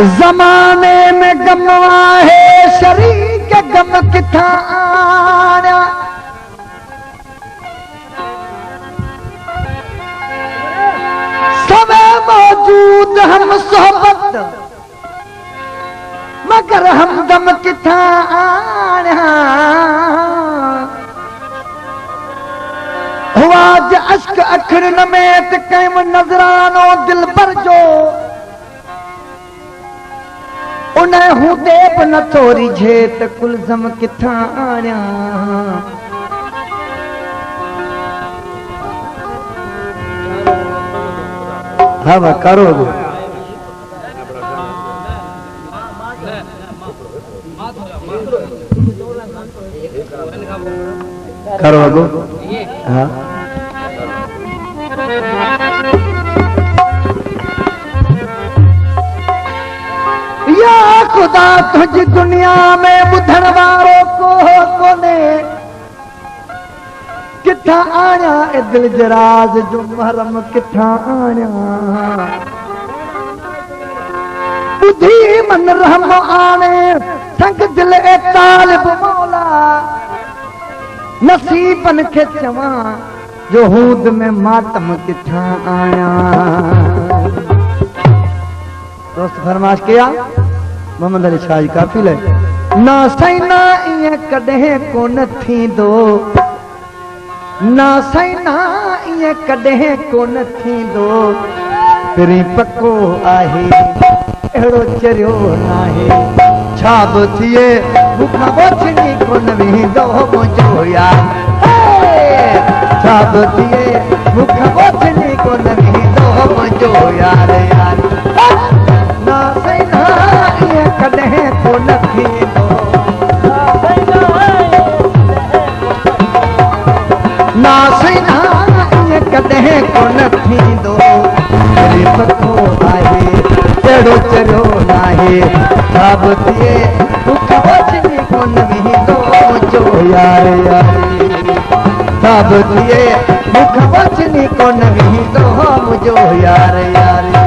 ज़माने में गम आहे शरीक गम किथां आणिया सब मौजूद हम सोहबत मगर हमदम किथां आणिया हुआ ज अश्क अखरन में त कंहिं नज़रानो दिल भर जो उन हूंदे बि नथो रिझे त कुलज़म किथां आणिया हा करो करो अगो हाँ या खुदा तुझी दुनिया में बुधण वारो को कोने किथां आया ए दिल जराज जो महरम किथां आया बुधी मन रहम आने संग दिल ए तालिब मौला नसीबन के चवा जो हूद में मातम किथां आया दोस्त फरमाश किया मोहम्मद अली शाह जी काफिल है ना साईं ना इएं कॾहिं कोन थींदो ना साईं ना इएं कॾहिं कोन थींदो पहिरीं पको आहे अहिड़ो चरियो नाहे छा बि थिए मूंखां बोछड़ी कोन वेंदो मुंहिंजो यार छा बि थिए मूंखां बोछड़ी कोन वेंदो मुंहिंजो यार यार ना साईं ना इएं कॾहिं कोन थींदो ना साईं ना इएं कॾहिं कोन थींदो वरी पको आहे अहिड़ो चरियो नाहे छा बि थिए मूंखां बोछड़ी कोन वेंदो मुंहिंजो यार यारी छा बि थिए मूंखां बोछड़ी कोन वेंदो मुंहिंजो यार यारी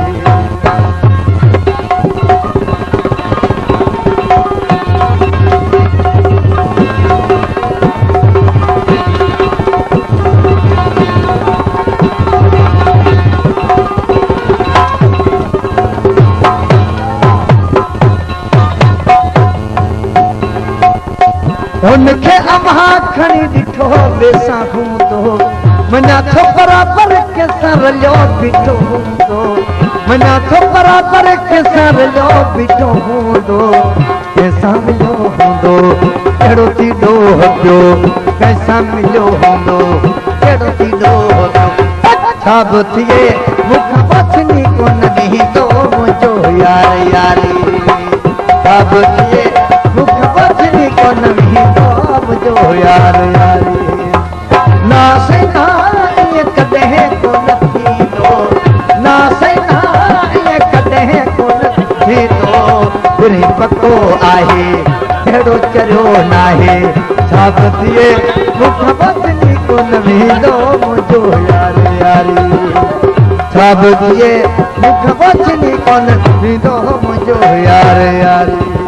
उनखे अम्हा खणी ॾिठो बेसा हूंदो मञा थो बराबर कंहिंसां रलियो बीठो हूंदो मञा थो बराबर कंहिंसां रलियो बीठो हूंदो कंहिंसां मिलियो हूंदो अहिड़ो थींदो पियो कंहिंसां मिलियो हूंदो अहिड़ो थींदो पियो छा बि थिए मूंखां बोछड़ी कोन वेंदो मुंहिंजो यार यारी छा बि थिए मूंखां बोछड़ी कोन वेंदो मुंहिंजो यार यारी ना साईं ना इएं कॾहिं कोन थींदो ना साईं ना इएं कॾहिं कोन थींदो पहिरीं पको आहे अहिड़ो चरियो नाहे छा बि थिए मूंखां बोछड़ी कोन वेंदो मुंहिंजो यार यारी छा बि थिए मूंखां बोछड़ी कोन वेंदो मुंहिंजो यार यारी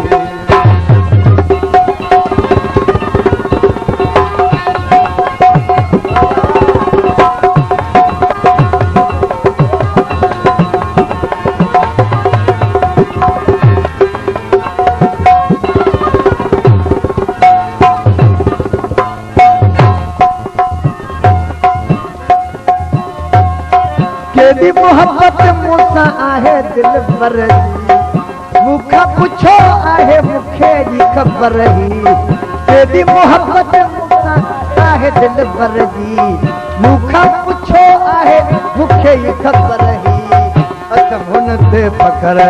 केॾी मोहब्बत मूंसां आहे दिल भर जी मूंखां पुछो आहे मूंखे जी ख़बर ही केॾी मोहब्बत मूंसां आहे दिल भर जी मूंखां पुछो आहे मूंखे जी ख़बर ही अच हुन ते फ़ख्र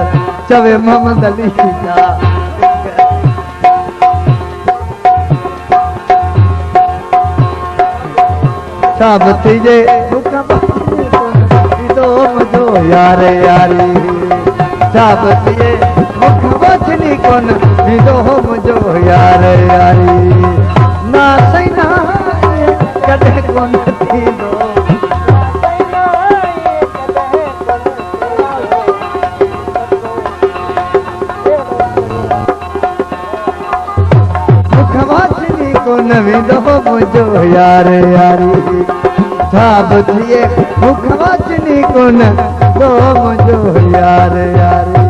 चवे मोहम्मद अली शाह छा बि थिजे मूंखां मुंहिंजो यार यारी छा बि थिए मूंखां बोछड़ी कोन वेंदो मुंहिंजो यार यारी ना साईं ना कॾहिं कोन थींदो कोन वेंदो मुंहिंजो यार यारी छा बि थिए मुख वचनी कोन तो मुंहिंजो यार यारी